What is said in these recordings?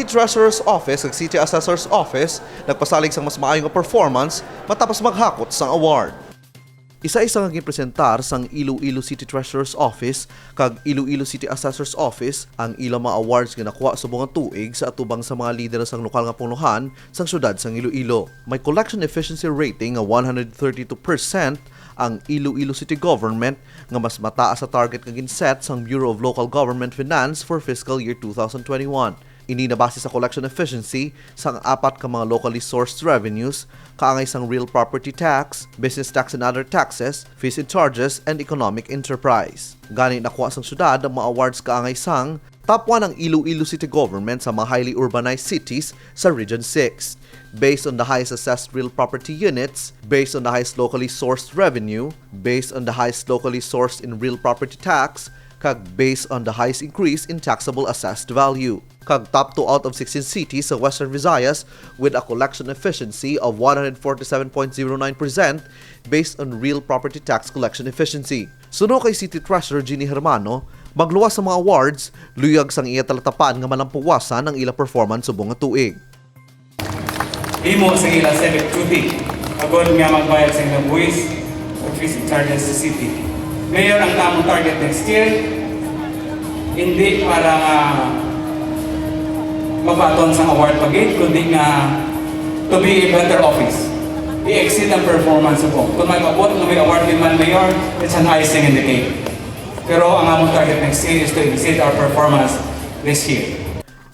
Treasurer's Office ug City Assessors Office nagpasalig sang mas maayo nga performance matapos maghakot sang award. Isa-isa nga gipresentar sang Iloilo City Treasurer's Office kag Iloilo City Assessors Office ang ilang mga awards nga nakuha sa buong tuig sa atubang sa mga lider sang lokal nga punuhan sang syudad sang Iloilo. May collection efficiency rating nga 132% ang Iloilo City Government nga mas mataas sa target nga ginset sang Bureau of Local Government Finance for fiscal year 2021. Ini na base sa collection efficiency sang apat ka mga locally sourced revenues, kaangay sang real property tax, business tax and other taxes, fees and charges, and economic enterprise. Gani nakuha sang syudad ang mga awards kaangay sang top 1 ang Iloilo City Government sa mga highly urbanized cities sa Region 6. Based on the highest assessed real property units, based on the highest locally sourced revenue, based on the highest locally sourced in real property tax, kag based on the highest increase in taxable assessed value. Kag top 2 out of 16 cities sa Western Visayas with a collection efficiency of 147.09% based on real property tax collection efficiency. Suno kay City Treasurer Ginny Hermano, magluwas sa mga awards, luyag sang iya talatapan nga malampuwasan ang ila performance subong nga tuig. Himo sa ila civic duty, agod nga magbayad sa ilang buwis o fees and charges sa city. Ngayon ang tamang target next year, hindi para mapaton sa award pagit, kundi nga to be a better office. I-exceed ang performance po. Kung may mabot na may award ni Man Mayor, it's an icing in the cake. Pero ang among target next year is to exceed our performance this year.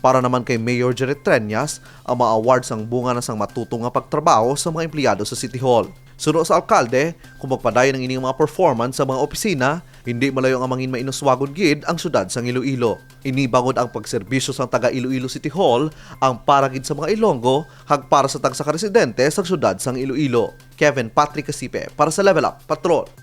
Para naman kay Mayor Jerry Treñas, ang mga awards ang bunga na sang matutong nga pagtrabaho sa mga empleyado sa City Hall. Suno sa alkalde, kung magpadayon ng ining mga performance sa mga opisina, hindi malayo ang amangin mainuswagod gid ang syudad sang Iloilo. Inibangod ang pagserbisyo sang taga Iloilo City Hall ang para gid sa mga Ilonggo hag para sa tagsa ka residente sa syudad sang Iloilo. Kevin Patrick Casipe para sa Level Up Patrol.